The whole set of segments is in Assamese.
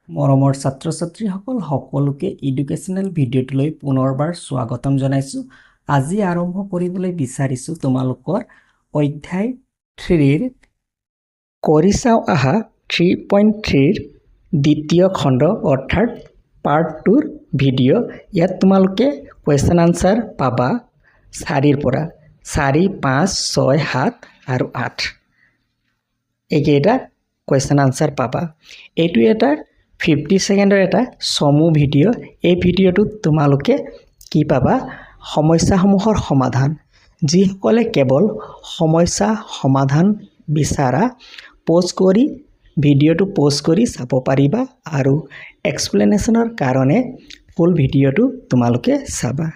মৰমৰ ছাত্ৰ ছাত্ৰীসকল সকলোকে এডুকেশ্যনেল ভিডিঅ'টোলৈ পুনৰবাৰ স্বাগতম জনাইছোঁ। আজি আৰম্ভ কৰিবলৈ বিচাৰিছোঁ তোমালোকৰ অধ্যায় 3ৰ কৰি চাওঁ আহা 3.3ৰ দ্বিতীয় খণ্ড অৰ্থাৎ পাৰ্ট 2ৰ ভিডিঅ'। ইয়াত তোমালোকে কুৱেশ্যন আনচাৰ পাবা 4ৰ পৰা 4, 5, 6, 7 আৰু 8 এইকেইটা কুৱেশ্যন আনচাৰ পাবা। এইটো এটা 50 ছেকেণ্ডৰ এটা চমু ভিডিঅ'। এই ভিডিঅ'টোত তোমালোকে কি পাবা? সমস্যাসমূহৰ সমাধান। যিসকলে কেৱল সমস্যা সমাধান বিচাৰা ভিডিঅ'টো পজ কৰি চাব পাৰিবা আৰু এক্সপ্লেনেশ্যনৰ কাৰণে ফুল ভিডিঅ'টো তোমালোকে চাবা।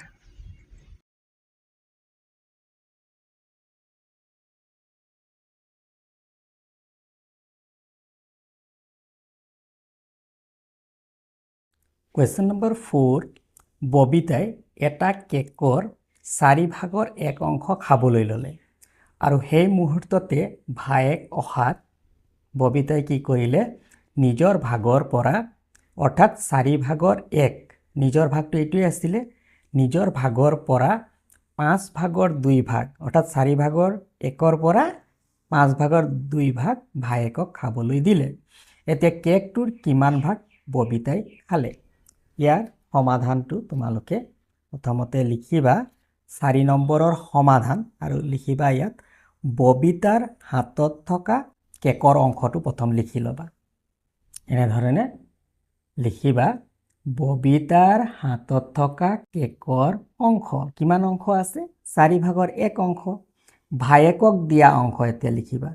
কুৱেশ্যন নম্বৰ 4, ববিতাই এটা কেকৰ 4 ভাগৰ 1 অংশ খাবলৈ ল'লে আৰু সেই মুহূৰ্ততে ভায়েক অহাত ববিতাই কি কৰিলে? নিজৰ ভাগৰ পৰা অৰ্থাৎ 4 ভাগৰ 1, নিজৰ ভাগটো এইটোৱে আছিলে, নিজৰ ভাগৰ পৰা 5 ভাগৰ 2 ভাগ অৰ্থাৎ 4 ভাগৰ 1ৰ পৰা 5 ভাগৰ 2 ভাগ ভায়েকক খাবলৈ দিলে। এতিয়া কেকটোৰ কিমান ভাগ ববিতাই খালে? ইয়াৰ সমাধানটো তোমালোকে প্ৰথমতে লিখিবা 4 নম্বৰৰ সমাধান আৰু লিখিবা ইয়াত ববিতাৰ হাতত থকা কেকৰ অংশটো প্ৰথম লিখি ল'বা। এনেধৰণে লিখিবা ববিতাৰ হাতত থকা কেকৰ অংশ। কিমান অংশ আছে? 4 ভাগৰ 1 অংশ। ভায়েকক দিয়া অংশ এতিয়া লিখিবা।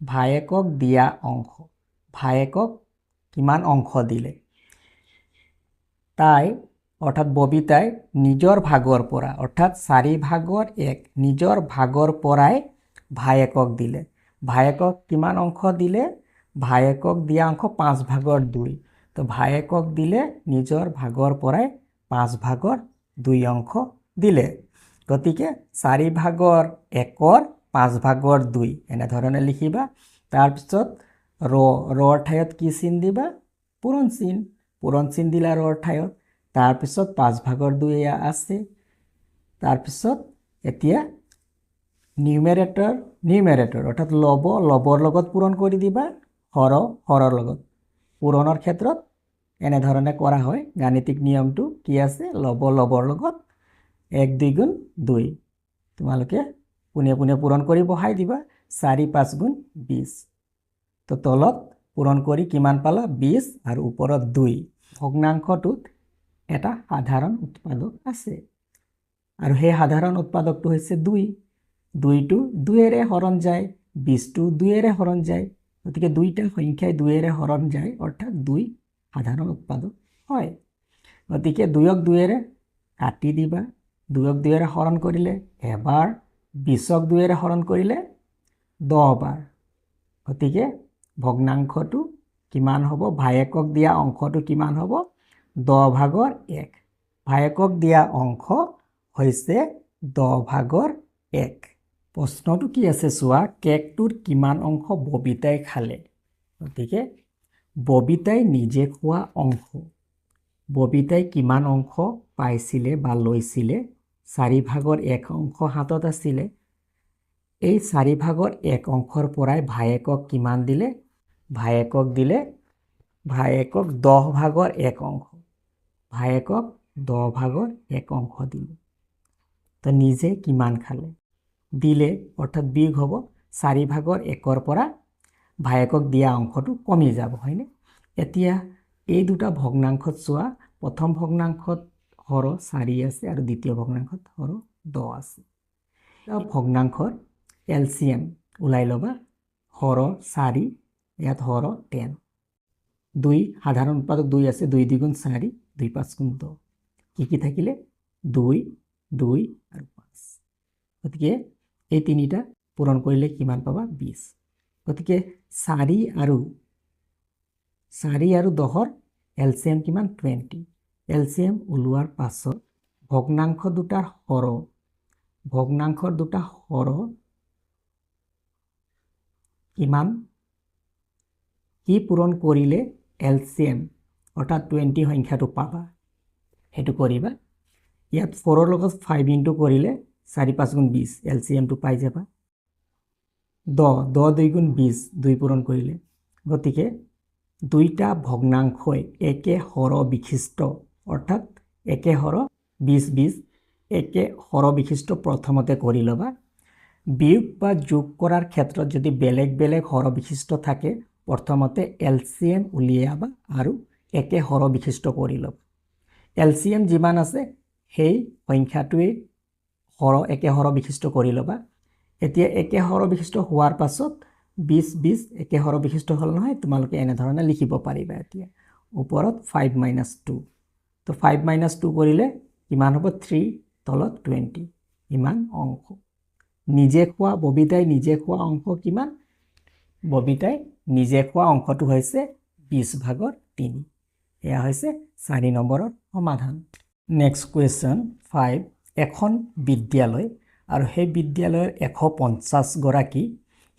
ভায়েকক দিয়া অংশ। ভায়েকক কিমান অংশ দিলে? তাই অৰ্থাৎ ববিতাই নিজৰ ভাগৰ পৰা অৰ্থাৎ 4 ভাগৰ 1 নিজৰ ভাগৰ পৰাই ভায়েকক দিলে। ভায়েকক কিমান অংশ দিলে? ভায়েকক দিয়া অংশ 5 ভাগৰ 2। তো ভায়েকক দিলে নিজৰ ভাগৰ পৰাই 5 ভাগৰ 2 অংশ দিলে। গতিকে 4 ভাগৰ 1ৰ 5 ভাগৰ 2 এনেধৰণে লিখিবা। তাৰপিছত ৰৰ ঠাইত কি চিন দিবা? পূৰণ চিন দিলা ৰৰ ঠাইত। তাৰপিছত 5 ভাগৰ 2 এয়া আছে। তাৰপিছত এতিয়া নিউমেৰেটৰ অৰ্থাৎ লবৰ লগত পূৰণ কৰি দিবা, হৰৰ লগত। পূৰণৰ ক্ষেত্ৰত এনেধৰণে কৰা হয়। গাণিতিক নিয়মটো কি আছে? লবৰ লগত 1 2 গুণ 2। তোমালোকে পোনে পোনে পূৰণ কৰি বহাই দিবা। 4 5 গুণ 20। তো তলত পূৰণ কৰি কিমান পালা? 20 আৰু ওপৰত 2। ভগ্নাংশটোত এটা সাধাৰণ উৎপাদক আছে আৰু সেই সাধাৰণ উৎপাদকটো হৈছে 2। 2টো 2ৰে হৰণ যায়, 20টো 2ৰে হৰণ যায়। গতিকে দুইটা সংখ্যাই 2ৰে হৰণ যায় অৰ্থাৎ 2 সাধাৰণ উৎপাদক হয়। গতিকে 2ক 2ৰে কাটি দিবা। 2ক 2ৰে হৰণ কৰিলে এবাৰ, 20ক 2ৰে হৰণ কৰিলে 10 বাৰ। গতিকে ভগ্নাংশটো কিমান হ'ব? ভায়েকক দিয়া অংশটো কিমান হ'ব? 10 ভাগৰ 1। ভায়েকক দিয়া অংশ হৈছে 10 ভাগৰ 1। প্ৰশ্নটো কি আছে চোৱা, কেকটোৰ কিমান অংশ ববিতাই খালে? গতিকে ববিতাই নিজে খোৱা অংশ। ববিতাই কিমান অংশ পাইছিলে বা লৈছিলে? 4 ভাগৰ 1 অংশ হাতত আছিলে। এই 4 ভাগৰ 1 অংশৰ পৰাই ভায়েকক কিমান দিলে? ভায়েকক 10 ভাগৰ 1 অংশ। ভায়েকক 10 ভাগৰ 1 অংশ দিলে। তো নিজে কিমান খালে? দিলে অৰ্থাৎ বিয়োগ হ'ব। 4 ভাগৰ 1ৰ পৰা ভায়েকক দিয়া অংশটো কমি যাব, হয়নে? এতিয়া এই দুটা ভগ্নাংশত চোৱা, প্ৰথম ভগ্নাংশত হৰ 4 আছে আৰু দ্বিতীয় ভগ্নাংশত হৰ 10 আছে। ভগ্নাংশৰ এলচিএম ওলাই ল'বা। হৰ 4, ইয়াত হৰ 10। 2 সাধাৰণ উৎপাদক 2 আছে। 2 2 গুণ 4, 2 5 গুণ 10। কি থাকিলে? 2 2 আৰু 5। গতিকে এই তিনিটা পূৰণ কৰিলে কিমান পাবা? 20। গতিকে 4 আৰু 10ৰ এলচিএম কিমান? 20। এলচিএম ওলোৱাৰ পাছত ভগ্নাংশৰ দুটা হৰ কিমান কি পূৰণ কৰিলে LCM অৰ্থাৎ 20 সংখ্যাটো পাবা সেইটো কৰিবা ইয়াত 4ৰ লগত 5 ইনটু কৰিলে 4 5 গুণ 20 LCMটো পাই যাবা 10 2 গুণ 20 2 পূৰণ কৰিলে গতিকে দুইটা ভগ্নাংশই একে হৰ বিশিষ্ট অৰ্থাৎ একে হৰ 20 20 একে হৰ বিশিষ্ট প্ৰথমতে কৰি ল'বা বিয়োগ বা যোগ কৰাৰ ক্ষেত্ৰত যদি বেলেগ বেলেগ হৰ বিশিষ্ট থাকে প্ৰথমতে LCM উলিয়াবা আৰু একে হৰ বিশিষ্ট কৰি ল'বা LCM যিমান আছে সেই সংখ্যাটোৱে একে হৰ বিশিষ্ট কৰি ল'বা এতিয়া একে হৰ বিশিষ্ট হোৱাৰ পাছত 20 20 একে হৰ বিশিষ্ট হ'ল নহয় তোমালোকে এনে ধৰণে লিখিব পাৰিবা এতিয়া ওপৰত 5 - 2 তো 5 - 2 কৰিলে কিমান হ'ব 3 তলত 20 ইমান অংক নিজে খোৱা ববিতাই নিজে খোৱা অংক কিমান ববিতাই নিজে খোৱা অংকটো হৈছে 20/3 এয়া হৈছে 4 নম্বৰৰ সমাধান নেক্সট কুৱেশ্যন 5 এখন বিদ্যালয় আৰু সেই বিদ্যালয়ৰ 150 গৰাকী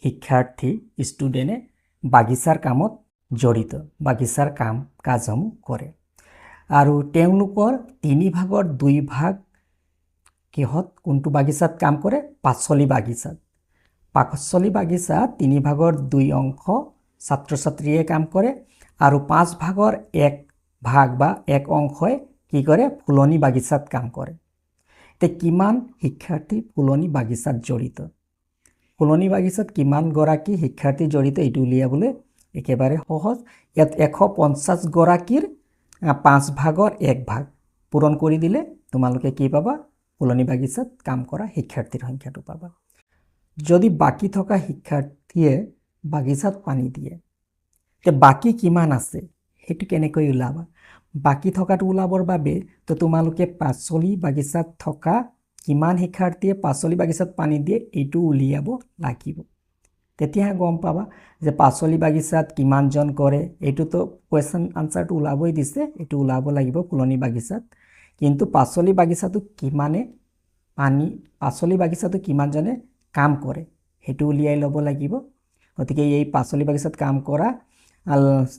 শিক্ষাৰ্থী ষ্টুডেণ্টে বাগিচাৰ কামত জড়িত বাগিচাৰ কাজসমূহ কৰে আৰু তেওঁলোকৰ 3 ভাগৰ 2 ভাগ কিহত কোনটো বাগিচাত কাম কৰে পাচলি বাগিচাত 3 ভাগৰ 2 অংশ ছাত্ৰ ছাত্ৰীয়ে কাম কৰে আৰু 5 ভাগৰ 1 ভাগ বা 1 অংশই কি কৰে ফুলনি বাগিচাত কাম কৰে তে কিমান শিক্ষাৰ্থী ফুলনি বাগিচাত জড়িত ফুলনি বাগিচাত কিমান গৰাকী শিক্ষাৰ্থী জড়িত এইটো উলিয়াবলৈ একেবাৰে সহজ ইয়াত 150 গৰাকীৰ 5 ভাগৰ 1 ভাগ পূৰণ কৰি দিলে তোমালোকে কি পাবা ফুলনি বাগিচাত কাম কৰা শিক্ষাৰ্থীৰ সংখ্যাটো পাবা যদি বাকি থকা শিক্ষাৰ্থীয়ে বাগিচাত পানী দিয়ে তে বাকি কিমান আছে হেতু কেনেকৈ উলাবা বাকি থকাটো উলাবৰ বাবে তো তোমালোকে পাচলি বাগিচাত থকা কিমান শিক্ষাৰ্থীয়ে পাচলি বাগিচাত পানী দিয়ে এইটো উলিয়াব লাগিব তেতিয়া গম পাবা যে পাচলি বাগিচাত কিমান জন কৰে এইটো তো কোৱেশ্চন আনসাৰটো উলাবই দিছে এইটো উলাব লাগিব ফুলনি বাগিচাত কিন্তু পাচলি বাগিচাটো কিমানে পানী পাচলি বাগিচাটো কিমান জনে কাম কৰে হেতু উলিয়াই লব লাগিব গতিকে এই পাচলি বাগিচাত কাম কৰা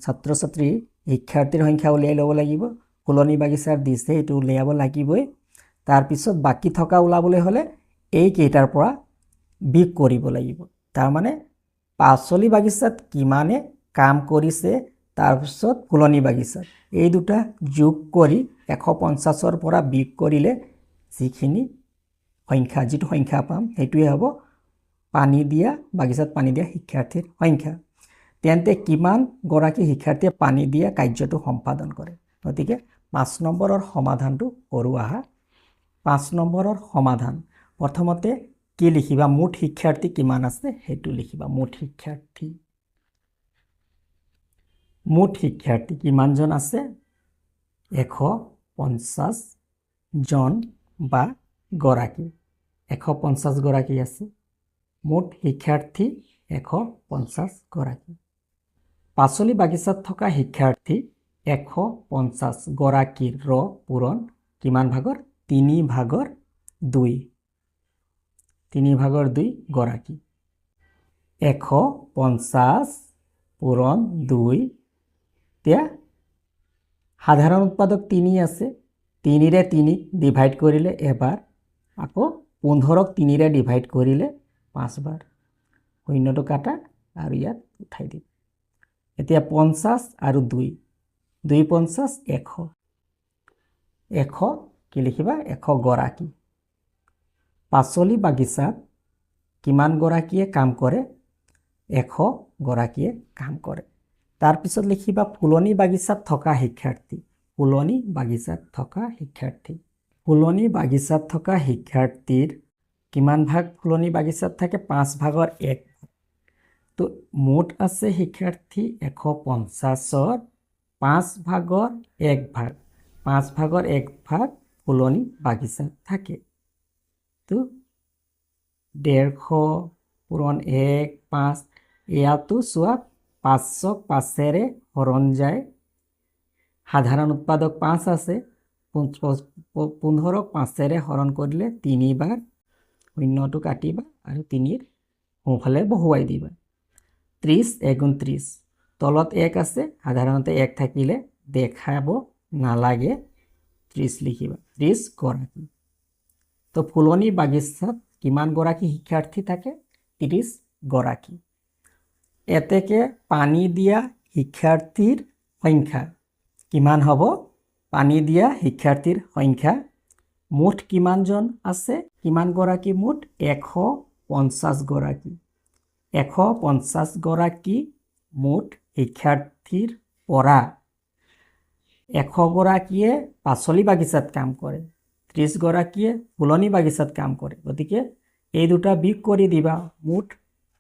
ছাত্ৰ ছাত্ৰী শিক্ষাৰ্থীৰ সংখ্যা উলিয়াই লব লাগিব ফুলনি বাগিচাৰ দিছে এইটো উলিয়াব লাগিবই তাৰ পিছত বাকি থকা উলাবলৈ হলে এই কেইটাৰ পৰা বিয়োগ কৰিব লাগিব তাৰ মানে পাচলি বাগিচাত কিমানে কাম কৰিছে তাৰ পিছত ফুলনি বাগিচাত এই দুটা যোগ কৰি 150ৰ পৰা বিয়োগ কৰিলে যিখিনি সংখ্যা যেটো সংখ্যা পাম হেতুৱে হ'ব পানী দিয়া বাগিচাত পানী দিয়া শিক্ষাৰ্থীৰ সংখ্যা তেন্তে কিমান গৰাকী শিক্ষাৰ্থীয়ে পানী দিয়া কাৰ্যটো সম্পাদন কৰে গতিকে 5 নম্বৰৰ সমাধানটো কৰো আহা 5 নম্বৰৰ সমাধান প্ৰথমতে কি লিখিবা মুঠ শিক্ষাৰ্থী কিমান আছে হেতু লিখিবা মুঠ শিক্ষাৰ্থী কিমান জন আছে 150 জন বা গৰাকী 150 গৰাকী আছে মুঠ শিক্ষাৰ্থী 150 গৰাকী পাচলি বাগিচাত থকা শিক্ষাৰ্থী 150 গৰাকীৰ পূৰণ কিমান ভাগৰ 3 ভাগৰ 2 গৰাকী 150 পূৰণ 2 তিয়া সাধাৰণ উৎপাদক 3 আছে 3ৰে 3 ডিভাইড কৰিলে এবাৰ আকৌ 15ক 3ৰে ডিভাইড কৰিলে 5 বাৰ শূন্যটো কাটা আৰু ইয়াত উঠাই দিম এতিয়া 50 আৰু 2 250 100 কি লিখিবা 100 গৰাকী পাচলি বাগিচাত কিমান গৰাকীয়ে কাম কৰে 100 গৰাকীয়ে কাম কৰে তাৰ পিছত লিখিবা ফুলনি বাগিচাত থকা শিক্ষাৰ্থী ফুলনি বাগিচাত থকা শিক্ষাৰ্থীৰ কিমান ভাগ ফুলনি বাগিচাত থাকে 5 ভাগৰ 1 তো মুঠ আছে শিক্ষাৰ্থী 150ৰ 5 ভাগৰ 1 ভাগ 5 ভাগৰ 1 ভাগ ফুলনি বাগিচাত থাকে তো 150 পূৰণ 1 5 ইয়াতো চোৱা 5ক 5ৰে হৰণ যায় সাধাৰণ উৎপাদক 5 আছে 15ক 5ৰে হৰণ কৰিলে 3 বাৰ শূন্যটো কাটিবা আৰু 3ৰ সোঁফালে বহুৱাই দিবা 30 এগুণ 30 তলত 1 আছে সাধাৰণতে 1 থাকিলে দেখাব নালাগে 30 লিখিবা 30 গৰাকী তো ফুলনি বাগিচাত কিমান গৰাকী শিক্ষাৰ্থী থাকে 30 গৰাকী এতেকে পানী দিয়া শিক্ষাৰ্থীৰ সংখ্যা কিমান হ'ব পানী দিয়া শিক্ষাৰ্থীৰ সংখ্যা মুঠ কিমানজন আছে কিমান গৰাকী মুঠ 150 গৰাকী 150 গৰাকী মুঠ শিক্ষাৰ্থীৰ পৰা 100 গৰাকীয়ে পাচলি বাগিচাত কাম কৰে 30 গৰাকীয়ে ফুলনি বাগিচাত কাম কৰে গতিকে এই দুটা বিয়োগ কৰি দিবা মুঠ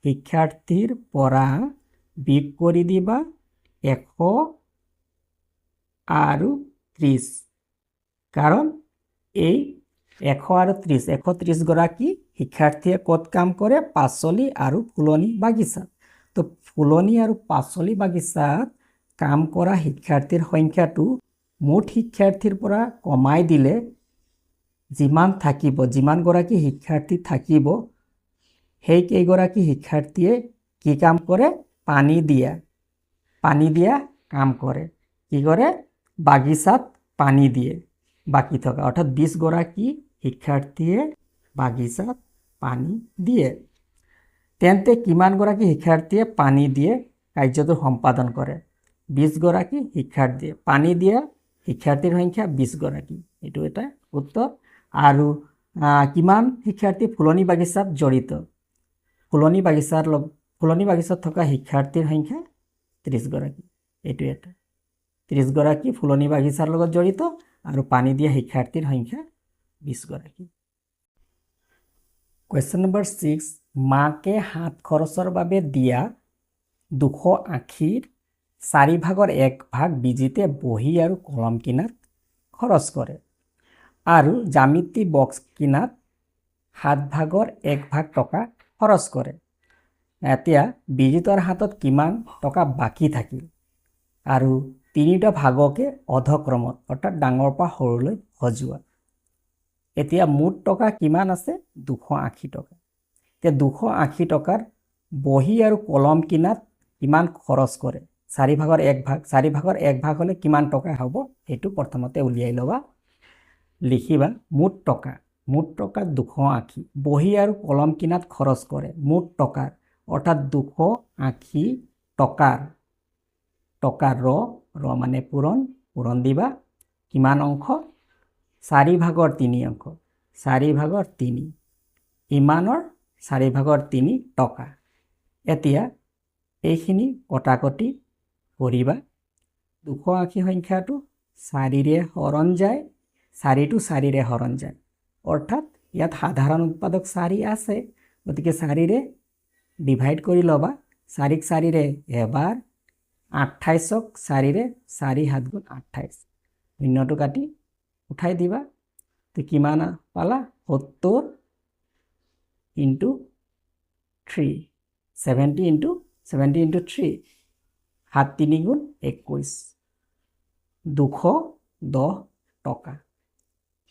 শিক্ষাৰ্থীৰ পৰা বিয়োগ কৰি দিবা 100 আৰু 30 কাৰণ এই 100 আৰু 30 130 গৰাকী শিক্ষাৰ্থীয়ে ক'ত কাম কৰে পাচলি আৰু ফুলনি বাগিচাত তো ফুলনি আৰু পাচলি বাগিচাত কাম কৰা শিক্ষাৰ্থীৰ সংখ্যাটো মুঠ শিক্ষাৰ্থীৰ পৰা কমাই দিলে যিমান থাকিব যিমান গৰাকী শিক্ষাৰ্থী থাকিব সেই কেইগৰাকী শিক্ষাৰ্থীয়ে কি কাম কৰে পানী দিয়া কাম কৰে কি কৰে বাগিচাত পানী দিয়ে বাকি থকা অৰ্থাৎ 20 গৰাকী শিক্ষাৰ্থীয়ে বাগিচাত পানী দিয়ে তেন্তে কিমান গৰাকী শিক্ষাৰ্থীয়ে পানী দিয়ে কাৰ্যটো সম্পাদন কৰে 20 গৰাকী শিক্ষাৰ্থীয়ে পানী দিয়া শিক্ষাৰ্থীৰ সংখ্যা 20 গৰাকী এটো এটা উত্তৰ আৰু কিমান শিক্ষাৰ্থী ফুলনি বাগিচাত জড়িত ফুলনি বাগিচাত থকা শিক্ষাৰ্থীৰ সংখ্যা 30 গৰাকী এটো এটা 30 গৰাকী ফুলনি বাগিচাৰ লগত জড়িত আৰু পানী দিয়া শিক্ষাৰ্থীৰ সংখ্যা 20 গৰাকী কোৱেশ্চন নম্বৰ 6 মাকে হাত খৰচৰ বাবে দিয়া 280ৰ 4 ভাগৰ 1 ভাগ বিজিতে বহি আৰু কলম কিনাত খৰচ কৰে আৰু জ্যামিতি বক্স কিনাত 7 ভাগৰ 1 ভাগ টকা খৰচ কৰে এতিয়া বিজিতৰ হাতত কিমান টকা বাকি থাকিল আৰু তিনিটা ভাগকে অধক্ৰমত অৰ্থাৎ ডাঙৰ পৰা সৰুলৈ সজোৱা এতিয়া মুঠ টকা কিমান আছে 280 টকা তে 280 টকাৰ বহি আৰু কলম কিনাত কিমান খৰচ কৰে 4 ভাগৰ 1 ভাগ হলে কিমান টকা হ'ব এটো প্ৰথমতে উলিয়াই লবা লিখিবা মুঠ টকা 280 বহি আৰু কলম কিনাত খৰচ কৰে মুঠ টকাৰ অৰ্থাৎ 280 টকাৰ ৰ মানে পূৰণ দিবা কিমান অংশ 4 ভাগৰ 3 অংশ 4 ভাগৰ 3 ইমানৰ 4 ভাগৰ 3 টকা এতিয়া এইখিনি কটাকটি কৰিবা 280 সংখ্যাটো 4 ৰে হৰণ যায় 4 টো 4 ৰে হৰণ যায় অৰ্থাৎ ইয়াত সাধাৰণ উৎপাদক 4 আছে গতিকে 4 ৰে ডিভাইড কৰি লবা 4 ক 4 ৰে এবাৰ 28ক 4 ৰে 4 7 গুণ 28 শূন্যটো কাটি উঠাই দিবা তো কিমান পালা 70 into 3 70 into 3 7 3 গুণ 21 210 টকা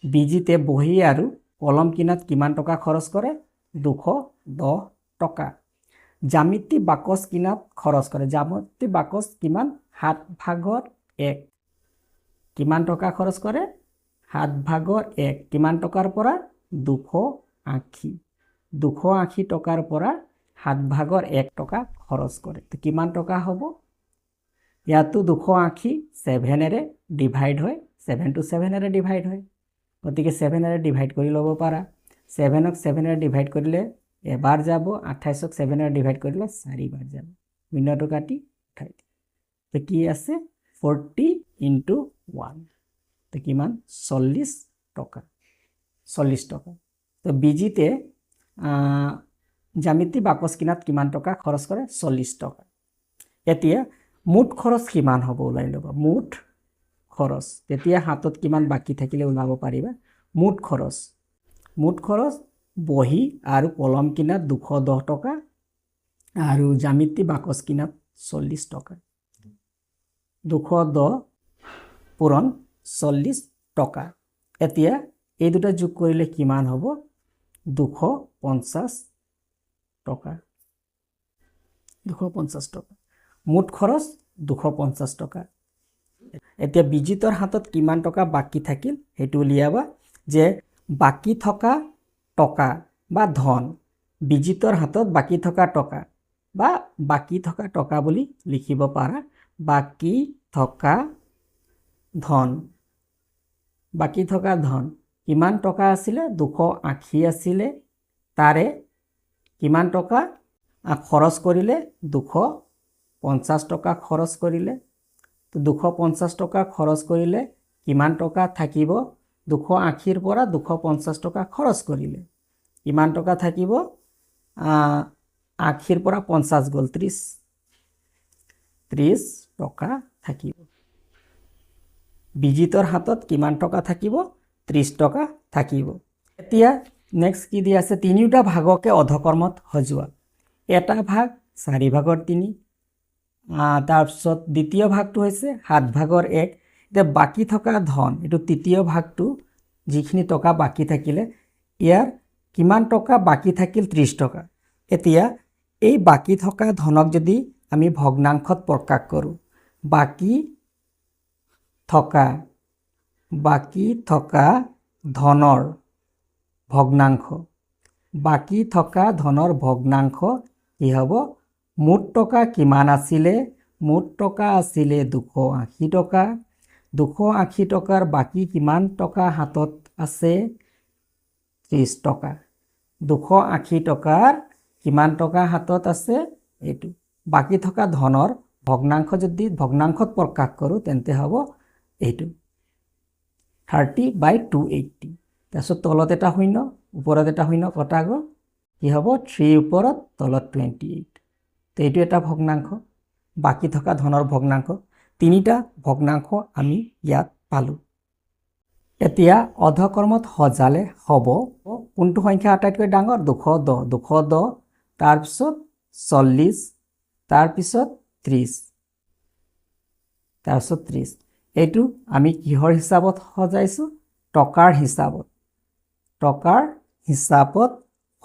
বিজিতে বহি আৰু কলম কিনাত কিমান টকা খৰচ কৰে 210 টকা জ্যামিতি বাকচ কিনাত খৰচ কৰে জ্যামিতি বাকচ কিমান 7 ভাগৰ 1 কিমান টকা খৰচ কৰে 7 ভাগৰ 1 কিমান টকাৰ পৰা 280 টকাৰ পৰা 7 ভাগৰ 1 টকা খৰচ কৰে তো কিমান টকা হ'ব ইয়াতো 280 7 ৰে ডিভাইড হয় 7 to 7 ৰে ডিভাইড হয় গতিকে 7 ৰে ডিভাইড কৰি ল'ব পাৰা 7 ক 7 ৰে ডিভাইড কৰিলে এবাৰ যাব 28ক 7 ৰে ডিভাইড কৰিলে 4 বাৰ যাব শূন্যটো কাটি উঠাই দি তো কি আছে 40 into 1 তো কিমান 40 টকা তো বিজিতে জ্যামিতি বাকচ কিনাত কিমান টকা খৰচ কৰে 40 টকা এতিয়া মুঠ খৰচ কিমান হ'ব ওলাই ল'বা মুঠ খৰচ তেতিয়া হাতত কিমান বাকি থাকিলে ওলাব পাৰিবা মুঠ খৰচ বহি আৰু কলম কিনাত 210 টকা আৰু জ্যামিতি বাকচ কিনাত 40 টকা 210 পূৰণ 40 টকা এতিয়া এই দুটা যোগ কৰিলে কিমান হ'ব 250 টকা 250 টকা মুঠ খৰচ 250 টকা এতিয়া বিজিতৰ হাতত কিমান টকা বাকি থাকিল হেতু উলিয়াবা যে বাকি থকা টকা বা ধন বিজিতৰ হাতত বাকি থকা টকা বা বাকি থকা টকা বুলি লিখিব পাৰা বাকি থকা ধন বাকি থকা ধন কিমান টকা আছিলে 280 আছিলে তাৰে কিমান টকা খৰচ কৰিলে 250 টকা খৰচ কৰিলে তো 250 টকা খৰচ কৰিলে কিমান টকা থাকিব 280 পৰা 250 টকা খৰচ কৰিলে কিমান টকা থাকিব 80 পৰা 50 গ'ল 30 টকা থাকিব বিজিতৰ হাতত কিমান টকা থাকিব 30 টকা থাকিব এতিয়া নেক্সট কি দিয়া আছে তিনিটা ভাগকে অধকৰ্মত সজোৱা এটা ভাগ 4 ভাগৰ 3 তাৰপিছত দ্বিতীয় ভাগটো হৈছে 7 ভাগৰ 1 এতিয়া বাকি থকা ধন এটো তৃতীয় ভাগটো যিখিনি টকা বাকি থাকিলে ইয়াৰ কিমান টকা বাকি থাকিল 30 টকা এতিয়া এই বাকি থকা ধনক যদি আমি ভগ্নাংশত প্ৰকাশ কৰো বাকি থকা ধনৰ ভগ্নাংশ বাকি থকা ধনৰ ভগ্নাংশ কি হ'ব মুঠ টকা কিমান আছিলে মুঠ টকা আছিলে 280 টকা 280 টকাৰ বাকি কিমান টকা হাতত আছে 30 টকা 280 টকাৰ কিমান টকা হাতত আছে এটো বাকি থকা ধনৰ ভগ্নাংশ যদি ভগ্নাংশত প্ৰকাশ কৰো তেন্তে হ'ব এটো 30/280 তাৰছত তলত এটা শূন্য ওপৰত এটা শূন্য কটা গ'ল কি হ'ব 3 ওপৰত তলত 28 তো এটো এটা ভগ্নাংশ বাকি থকা ধনৰ ভগ্নাংশ তিনিটা ভগ্নাংশ আমি ইয়াত পালো এতিয়া অধকৰ্মত সজালে হ'ব কোনটো সংখ্যা আটাইতকৈ ডাঙৰ 210 তাৰপিছত 40 তাৰপিছত 30 এইটো আমি কিহৰ হিচাপত সজাইছো টকাৰ হিচাপত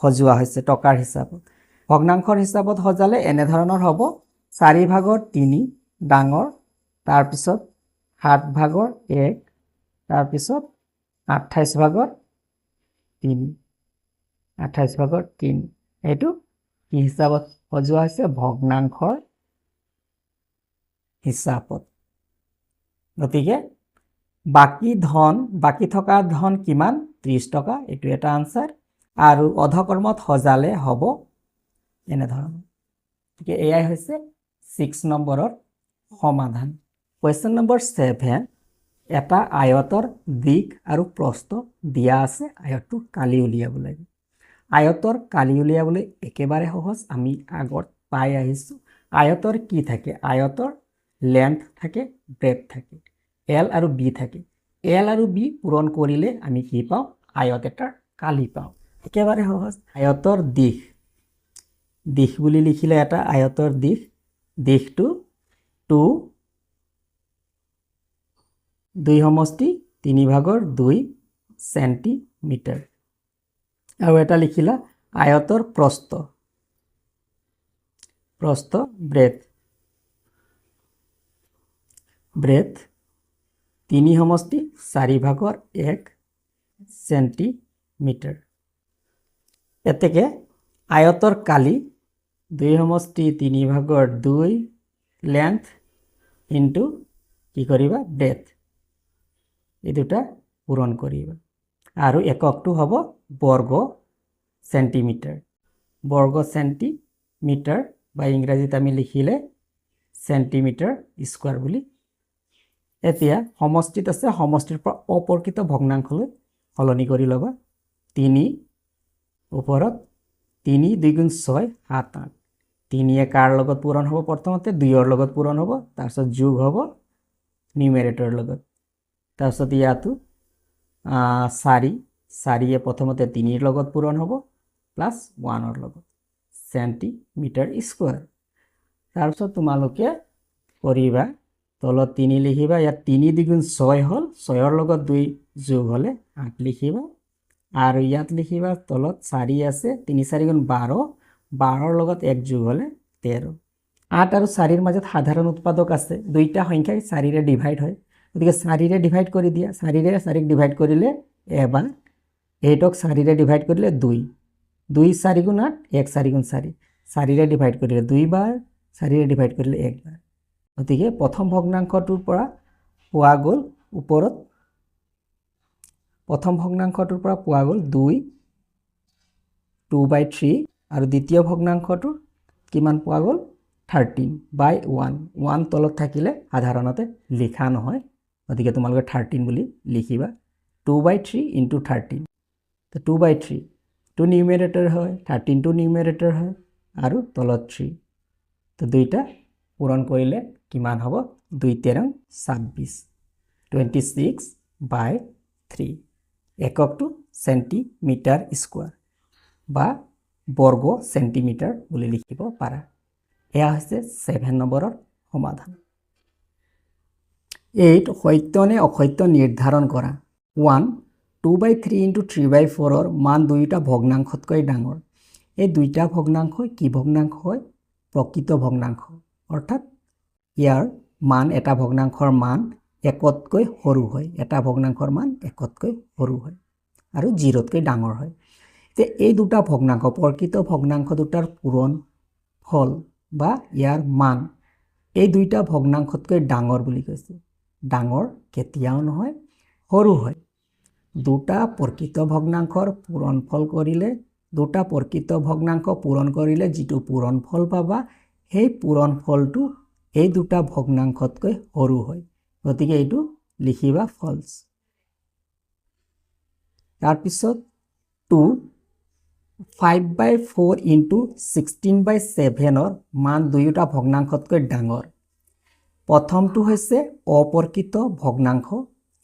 সজোৱা হৈছে টকাৰ হিচাপত ভগ্নাংশৰ হিচাপত সজালে এনে ধৰণৰ হ'ব 4 ভাগৰ 3 ডাঙৰ তাৰপিছত 7 ভাগৰ 1 তাৰপিছত 28 ভাগৰ 3 এইটো কি হিচাপত সজোৱা হৈছে ভগ্নাংশৰ হিচাপত গতিকে বাকি থকা ধন কিমান 30 টকা এটো এটা আনসার আৰু অধকৰ্মত সজালে হ'ব এনে ধৰণৰ গতিকে এয়াই হৈছে 6 নম্বৰৰ সমাধান কোৱেশ্চন নম্বৰ 7 এটা আয়তৰ দিক আৰু প্ৰস্থ দিয়া আছে আয়তটো কালি উলিয়াব লাগে আয়তৰ কালি উলিয়াবলৈ একেবাৰে সহজ আমি আগত পাই আহিছো আয়তৰ কি থাকে আয়তৰ লেন্থ থাকে ব্ৰেথ থাকে L আৰু B থাকে L আৰু B পূৰণ কৰিলে আমি কি পাওঁ আয়ত এটাৰ কালি পাওঁ একেবাৰে সহজ আয়তৰ দিশ বুলি লিখিলে এটা আয়তৰ দিশটো 2 সমষ্টি 3 ভাগৰ 2 সেন্টিমিটাৰ আৰু এটা লিখিলা আয়তৰ প্ৰস্থ ব্ৰেথ 3 সমষ্টি 4 ভাগৰ 1 সেন্টিমিটাৰ এতেকে আয়তৰ কালি 2 সমষ্টি 3 ভাগৰ 2 লেন্থ ইনটু কি কৰিবা ব্ৰেথ এই দুটা পূৰণ কৰিবা আৰু এককটো হ'ব বৰ্গ সেন্টিমিটাৰ বা ইংৰাজীত আমি লিখিলে সেন্টিমিটাৰ স্কয়াৰ বুলি এতিয়া সমষ্টিত আছে সমষ্টিৰ পৰা অপৰকিত ভগ্নাংশলৈ সলনি কৰি লবা 3 ওপৰত 3 2 গুণ 6 7 8 3 এ কাৰ লগত পূৰণ হ'ব প্ৰথমতে 2 ৰ লগত পূৰণ হ'ব তাৰপিছত যোগ হ'ব নিউমেৰেটৰ লগত তাৰপিছত ইয়াতো 4 এ প্ৰথমতে 3 ৰ লগত পূৰণ হ'ব প্লাস 1 ৰ লগত সেন্টিমিটাৰ স্কয়াৰ তাৰপিছত তোমালোকে কৰিবা তলত 3 লিখিবা ইয়াত 3 দ্বিগুণ 6 হল 6 ৰ লগত 2 যোগ হলে 8 লিখিবা আৰু ইয়াত লিখিবা তলত 4 আছে 3 4 গুণ 12 12 ৰ লগত 1 যোগ হলে 13 8 আৰু 4ৰ মাজত সাধাৰণ উৎপাদক আছে দুইটা সংখ্যাই 4ৰে ডিভাইড হয় গতিকে 4ৰে ডিভাইড কৰি দিয়া 4ৰে 4ক ডিভাইড কৰিলে এবাৰ 8ক 4ৰে ডিভাইড কৰিলে 2 2 4 গুণ 8 1 4 গুণ 4 4ৰে ডিভাইড কৰিলে 2 বাৰ 4ৰে ডিভাইড কৰিলে 1 বাৰ গতিকে প্ৰথম ভগ্নাংশটোৰ পৰা পোৱা গ'ল ওপৰত প্ৰথম ভগ্নাংশটোৰ পৰা পোৱা গ'ল 2 2/3 আৰু দ্বিতীয় ভগ্নাংশটোৰ কিমান পোৱা গ'ল 13/1 1 তলত থাকিলে সাধাৰণতে লিখা নহয় গতিকে তোমালোকে 13 বুলি লিখিবা 2/3 * 13 তো 2/3 টু নিউমেৰেটৰ হয় 13 টু নিউমেৰেটৰ হয় আৰু তলত 3 তো দুইটা পূৰণ কৰিলে কিমান হ'ব 2 13 26 26/3 এককটো সেন্টিমিটাৰ স্কয়াৰ বা বৰ্গ সেন্টিমিটাৰ বুলি লিখিব পাৰা এয়া হৈছে 7 নম্বৰৰ সমাধান 8 সত্য নে অসত্য নিৰ্ধাৰণ কৰা 1 2/3 * 3/4 ৰ মান দুইটা ভগ্নাংশতকৈ ডাঙৰ এই দুইটা ভগ্নাংশ কি ভগ্নাংশ হয় প্ৰকৃত ভগ্নাংশ অৰ্থাৎ ইয়াৰ মান এটা ভগ্নাংশৰ মান একতকৈ সৰু হয় এটা ভগ্নাংশৰ মান একতকৈ সৰু হয় আৰু 0তকৈ ডাঙৰ হয় তে এই দুটা ভগ্নাংশ প্ৰকৃত ভগ্নাংশ দুটাৰ পূৰণ ফল বা ইয়াৰ মান এই দুইটা ভগ্নাংশতকৈ ডাঙৰ বুলি কৈছে ডাঙৰ কেতিয়াও নহয় সৰু হয় দুটা প্ৰকৃত ভগ্নাংশৰ পূৰণফল কৰিলে দুটা প্ৰকৃত ভগ্নাংশ পূৰণ কৰিলে যিটো পূৰণফল পাবা সেই পূৰণফলটো এই দুটা ভগ্নাংশতকৈ সৰু হয় গতিকে এইটো লিখিবা ফলছ তাৰ পিছত 2 5/4 * 16/7 ৰ মান দুয়োটা ভগ্নাংশতকৈ ডাঙৰ প্ৰথমটো হৈছে অপ্ৰকৃত ভগ্নাংশ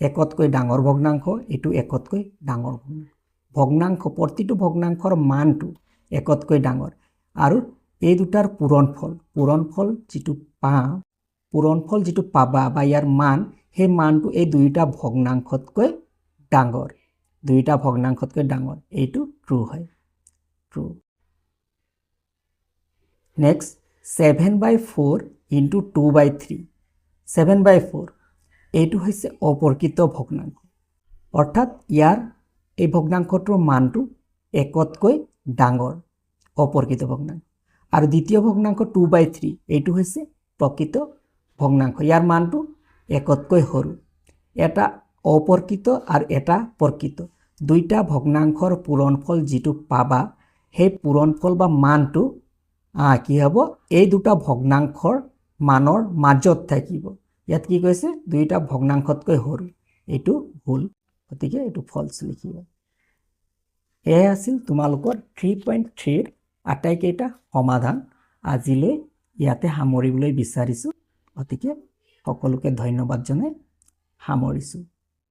একতকৈ ডাঙৰ ভগ্নাংশ এটো একতকৈ ডাঙৰ ভগ্নাংশ প্ৰতিটো ভগ্নাংশৰ মানটো একতকৈ ডাঙৰ আৰু এই দুটাৰ পূৰণফল যিটো পাবা বা ইয়াৰ মান সেই মানটো এই দুইটা ভগ্নাংশতকৈ ডাঙৰ এইটো ট্ৰু হয় ট্ৰু নেক্সট 7/4 * 2/3 7/4 এইটো হৈছে অপ্ৰকৃত ভগ্নাংশ অৰ্থাৎ ইয়াৰ এই ভগ্নাংশটোৰ মানটো একতকৈ ডাঙৰ অপ্ৰকৃত ভগ্নাংশ আৰু দ্বিতীয় ভগ্নাংশ 2/3 এইটো হৈছে প্ৰকৃত ভগ্নাংশ ইয়াৰ মানটো একতকৈ সৰু এটা অপ্ৰকৃত আৰু এটা প্ৰকৃত দুইটা ভগ্নাংশৰ পূৰণফল যিটো পাবা সেই পূৰণফল বা মানটো কি হ'ব এই দুটা ভগ্নাংশৰ মানৰ মাজত থাকিব ইয়াত কি কৈছে দুইটা ভগ্নাংশতকৈ সৰু এইটো ভুল গতিকে এইটো ফলছ লিখিবা এয়া আছিল তোমালোকৰ 3.3 ৰ আটাইকেইটা সমাধান আজিলৈ ইয়াতে সামৰিবলৈ বিচাৰিছো গতিকে সকলোকে ধন্যবাদ জনাই সামৰিছো